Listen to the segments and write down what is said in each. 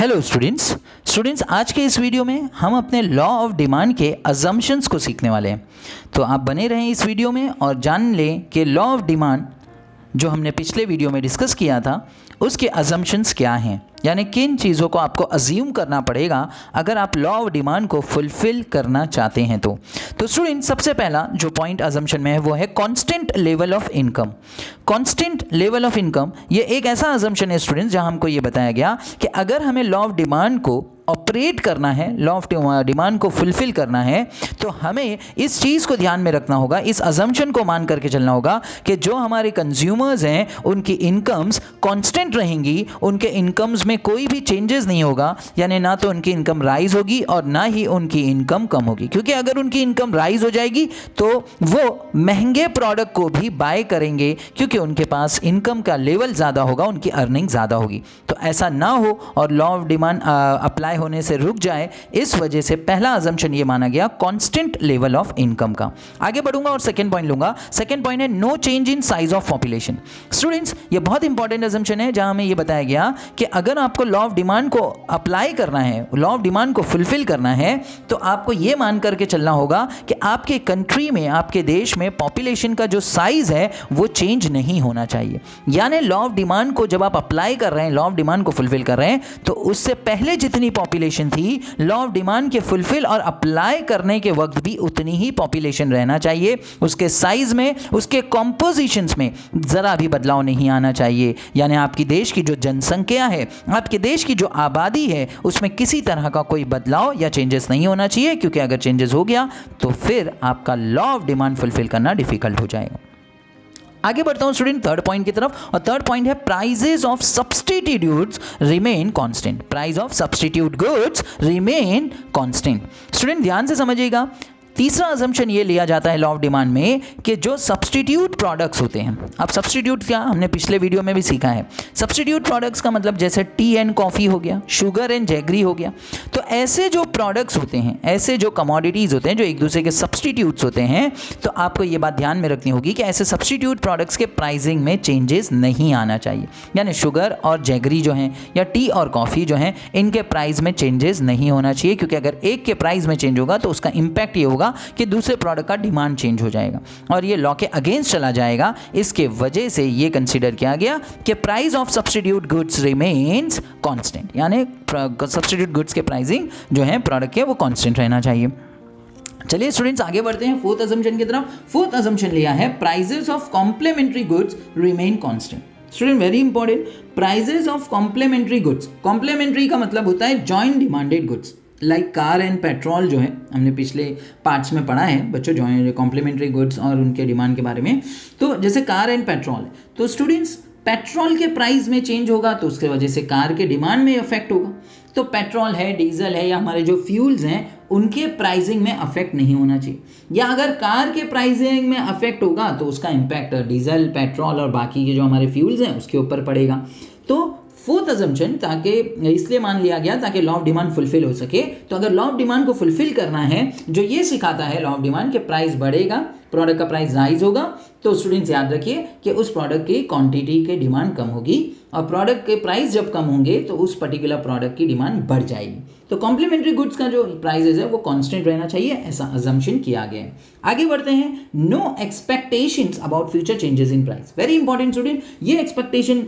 Hello students आज के इस वीडियो में हम अपने लॉ ऑफ डिमांड के अजम्पशंस को सीखने वाले हैं। तो आप बने रहें इस वीडियो में और जान लें कि लॉ ऑफ डिमांड जो हमने पिछले वीडियो में डिस्कस किया था उसके अजम्पशंस क्या हैं, यानी किन चीज़ों को आपको अज्यूम करना पड़ेगा अगर आप लॉ ऑफ डिमांड को फुलफिल करना चाहते हैं। तो स्टूडेंट सबसे पहला जो पॉइंट अजम्पशन में है वो है constant level of income. Constant level of income ये एक ऐसा अजम्पशन है स्टूडेंट्स जहां हमको ये बताया गया कि अगर हमें लॉ ऑफ डिमांड को ऑपरेट करना है, लॉ ऑफ डिमांड को फुलफिल करना है, तो हमें इस चीज़ को ध्यान में रखना होगा, इस अजम्पशन को मान करके चलना होगा कि जो हमारे कंज्यूमर्स हैं उनकी इनकम्स कांस्टेंट रहेंगी, उनके इनकम्स में कोई भी चेंजेस नहीं होगा, यानी ना तो उनकी इनकम राइज होगी और ना ही उनकी इनकम कम होगी। क्योंकि अगर उनकी इनकम राइज हो जाएगी तो वो महंगे प्रोडक्ट को भी बाय करेंगे क्योंकि उनके पास इनकम का लेवल ज़्यादा होगा, उनकी अर्निंग ज़्यादा होगी। तो ऐसा ना हो और लॉ ऑफ डिमांड अप्लाई होने से रुक जाए, इस वजह से पहला अजम्पशन ये माना गया कांस्टेंट लेवल ऑफ इनकम का। आगे बढ़ूंगा और सेकंड पॉइंट लूंगा। सेकंड पॉइंट है no change in size of population. Students ये बहुत इंपॉर्टेंट अजम्पशन है जहां हमें ये बताया गया कि अगर आपको लॉ ऑफ डिमांड को अप्लाई करना है, लॉ ऑफ डिमांड को फुलफिल करना है, तो आपको ये मान करके चलना होगा कि आपके कंट्री में, आपके देश में पॉपुलेशन का जो साइज है वो चेंज नहीं होना चाहिए। यानी लॉ ऑफ डिमांड को जब आप अप्लाई कर रहे हैं, लॉ ऑफ डिमांड को फुलफिल कर रहे हैं, तो उससे पहले जितनी पॉपुलेशन थी लॉ ऑफ डिमांड के फुलफिल और अप्लाई करने के वक्त भी उतनी ही पॉपुलेशन रहना चाहिए। उसके साइज में, उसके कॉम्पोजिशंस में जरा भी बदलाव नहीं आना चाहिए। यानी आपकी देश की जो जनसंख्या है, आपके देश की जो आबादी है, उसमें किसी तरह का कोई बदलाव या चेंजेस नहीं होना चाहिए, क्योंकि अगर चेंजेस हो गया तो फिर आपका लॉ ऑफ डिमांड फुलफिल करना डिफिकल्ट हो जाएगा। आगे बढ़ता हूं स्टूडेंट थर्ड पॉइंट की तरफ, और थर्ड पॉइंट है prices of substitute goods remain constant. Price of substitute goods remain constant. Student ध्यान से समझिएगा, तीसरा अजम्पशन ये लिया जाता है लॉ ऑफ डिमांड में कि जो सब्स्टिट्यूट प्रोडक्ट्स होते हैं, अब सब्स्टिट्यूट क्या हमने पिछले वीडियो में भी सीखा है। सब्स्टिट्यूट प्रोडक्ट्स का मतलब जैसे टी एंड कॉफ़ी हो गया, शुगर एंड जैगरी हो गया। तो ऐसे जो प्रोडक्ट्स होते हैं, ऐसे जो कमोडिटीज़ होते हैं जो एक दूसरे के सब्स्टिट्यूट्स होते हैं, तो आपको ये बात ध्यान में रखनी होगी कि ऐसे सब्स्टिट्यूट प्रोडक्ट्स के प्राइसिंग में चेंजेस नहीं आना चाहिए। यानी शुगर और जैगरी जो हैं या टी और कॉफ़ी जो हैं, इनके प्राइस में चेंजेस नहीं होना चाहिए, क्योंकि अगर एक के प्राइस में चेंज होगा तो उसका इंपैक्ट ये होगा कि दूसरे प्रोडक्ट का डिमांड चेंज हो जाएगा और ये लॉ के अगेंस्ट चला जाएगा। इसके वजह से ये कंसीडर किया गया कि price of substitute goods remains constant, यानी सब्स्टिट्यूट गुड्स के प्राइसिंग जो है प्रोडक्ट के वो कांस्टेंट रहना चाहिए। चलिए स्टूडेंट्स आगे बढ़ते हैं फोर्थ अजम्पशन की तरफ। फोर्थ अजम्पशन लिया है prices of complementary goods remain constant. Student very important, prices of complementary goods. Complementary का मतलब होता है joint demanded goods, like car and petrol जो है हमने पिछले पार्ट्स में पढ़ा है बच्चों, जो कॉम्प्लीमेंट्री गुड्स और उनके डिमांड के बारे में। तो जैसे कार एंड पेट्रोल है, तो स्टूडेंट्स पेट्रोल के प्राइस में चेंज होगा तो उसके वजह से कार के डिमांड में इफेक्ट होगा। तो पेट्रोल है, डीजल है, या हमारे जो फ्यूल्स हैं उनके प्राइसिंग में अफेक्ट नहीं होना चाहिए। या अगर कार के प्राइसिंग में अफेक्ट होगा तो उसका इम्पैक्ट डीजल, पेट्रोल और बाकी के जो हमारे फ्यूल्स हैं उसके ऊपर पड़ेगा। तो फोर्थ अजम्पशन ताकि इसलिए मान लिया गया ताकि लॉ ऑफ डिमांड फुलफिल हो सके। तो अगर लॉ ऑफ डिमांड को फुलफिल करना है, जो ये सिखाता है लॉ ऑफ डिमांड के प्राइस बढ़ेगा, प्रोडक्ट का प्राइस राइज होगा, तो स्टूडेंट्स याद रखिए कि उस प्रोडक्ट की क्वांटिटी की डिमांड कम होगी और प्रोडक्ट के प्राइस जब कम होंगे तो उस पर्टिकुलर प्रोडक्ट की डिमांड बढ़ जाएगी। तो कॉम्प्लीमेंट्री गुड्स का जो प्राइसेस है वो कांस्टेंट रहना चाहिए, ऐसा अजम्पशन किया गया है। आगे बढ़ते हैं, no expectations about future changes in price. Very important student, ये एक्सपेक्टेशन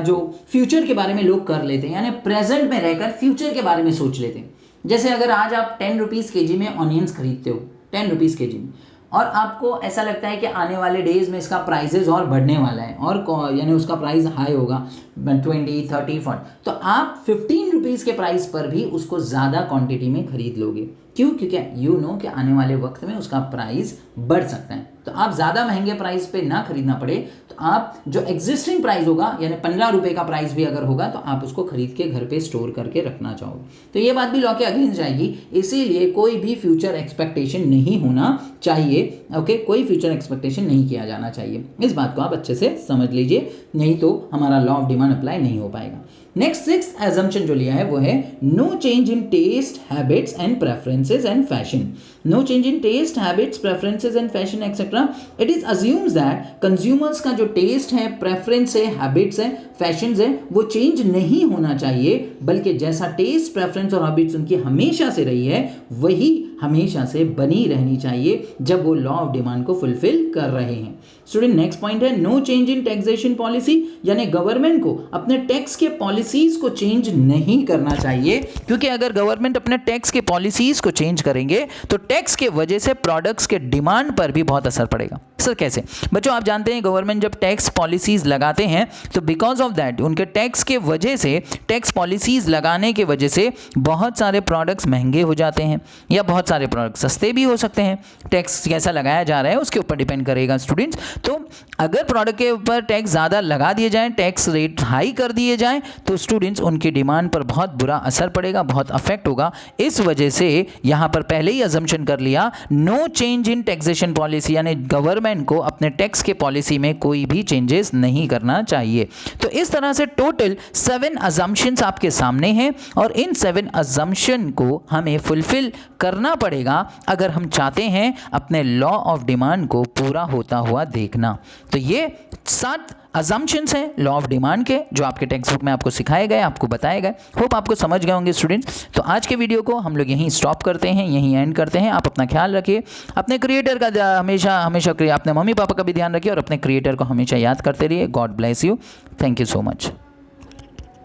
जो फ्यूचर के बारे में लोग कर लेते हैं, यानी प्रेजेंट में रहकर फ्यूचर के बारे में सोच लेते हैं। जैसे अगर आज आप 10 रुपीज़ के.जी. में ऑनियंस खरीदते हो, 10 रुपीज़ के.जी. में, और आपको ऐसा लगता है कि आने वाले डेज में इसका प्राइसेस और बढ़ने वाला है और यानी उसका प्राइस हाई होगा 20, 30, 40, तो आप 15 रुपीज़ के प्राइस पर भी उसको ज़्यादा क्वांटिटी में खरीद लोगे। क्यों? क्योंकि यू नो कि आने वाले वक्त में उसका प्राइस बढ़ सकता है। तो आप ज़्यादा महंगे प्राइस पे ना खरीदना पड़े तो आप जो एग्जिस्टिंग प्राइस होगा, यानी 15 रुपये का प्राइस भी अगर होगा तो आप उसको खरीद के घर पे स्टोर करके रखना चाहोगे। तो ये बात भी लॉ के अगेंस्ट जाएगी, इसीलिए कोई भी फ्यूचर एक्सपेक्टेशन नहीं होना चाहिए। ओके, कोई फ्यूचर एक्सपेक्टेशन नहीं किया जाना चाहिए। इस बात को आप अच्छे से समझ लीजिए, नहीं तो हमारा लॉ ऑफ डिमांड अप्लाई नहीं हो पाएगा। नेक्स्ट 6th assumption जो लिया है वो है no change in taste, habits and preferences and fashion. No change in taste, habits, preferences and fashion etcetera. It is assumes that consumers का जो टेस्ट है, प्रेफरेंस है, हैबिट्स है, फैशंस है, वो चेंज नहीं होना चाहिए, बल्कि जैसा टेस्ट, प्रेफरेंस और हैबिट्स उनकी हमेशा से रही है वही हमेशा से बनी रहनी चाहिए जब वो लॉ ऑफ डिमांड को फुलफिल कर रहे हैं. स्टूडेंट नेक्स्ट पॉइंट है no change in taxation policy, यानी गवर्नमेंट को अपने टैक्स के पॉलिसीज को चेंज नहीं करना चाहिए, क्योंकि अगर गवर्नमेंट अपने टैक्स के पॉलिसीज को चेंज करेंगे तो टैक्स के वजह से प्रोडक्ट्स के डिमांड पर भी बहुत असर पड़ेगा. सर कैसे? बच्चों आप जानते हैं गवर्नमेंट जब टैक्स पॉलिसीज लगाते हैं तो बिकॉज ऑफ दैट उनके टैक्स के वजह से, टैक्स पॉलिसीज लगाने के वजह से बहुत सारे प्रोडक्ट्स महंगे हो जाते हैं या बहुत सारे प्रोडक्ट सस्ते भी हो सकते हैं. टैक्स कैसा लगाया जा रहा है उसके ऊपर डिपेंड करेगा स्टूडेंट्स. तो अगर प्रोडक्ट के ऊपर टैक्स ज़्यादा लगा दिए जाएं, टैक्स रेट हाई कर दिए जाएं, तो स्टूडेंट्स उनकी डिमांड पर बहुत बुरा असर पड़ेगा, बहुत अफेक्ट होगा. इस वजह से यहाँ पर पहले ही अजम्पशन कर लिया no change in taxation policy, यानी गवर्नमेंट को अपने टैक्स के पॉलिसी में कोई भी चेंजेस नहीं करना चाहिए. तो इस तरह से टोटल 7 अजम्पशंस आपके सामने हैं और इन 7 अजम्पशन को हमें फुलफिल करना पड़ेगा अगर हम चाहते हैं अपने लॉ ऑफ डिमांड को पूरा होता हुआ देखना. तो ये 7 अजम्पशंस हैं लॉ ऑफ डिमांड के जो आपके टेक्स्ट बुक में आपको सिखाए गए, आपको बताए गए. होप आपको समझ गए होंगे स्टूडेंट्स. तो आज के वीडियो को हम लोग यहीं स्टॉप करते हैं, यहीं एंड करते हैं. आप अपना ख्याल रखिए, अपने क्रिएटर का हमेशा अपने मम्मी पापा का भी ध्यान रखिए और अपने क्रिएटर को हमेशा याद करते रहिए. God bless you. Thank you so much.